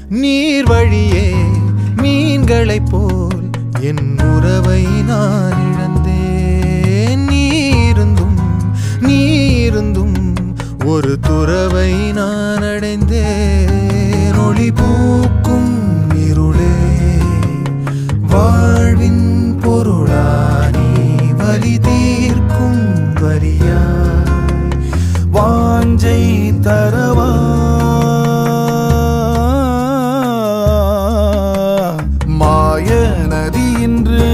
நீர் வழியே மீன்களைப் போல் என் உறவை நான் இழந்தேன். நீருந்தும் ஒரு துறவை நான் அடைந்தேன். ஒளி பூக்கும் இருளே வாழ்வின் பொருளானி வலி தீர்க்கும் வரியாய் வாஞ்சை தரவா. மாய நதி இன்று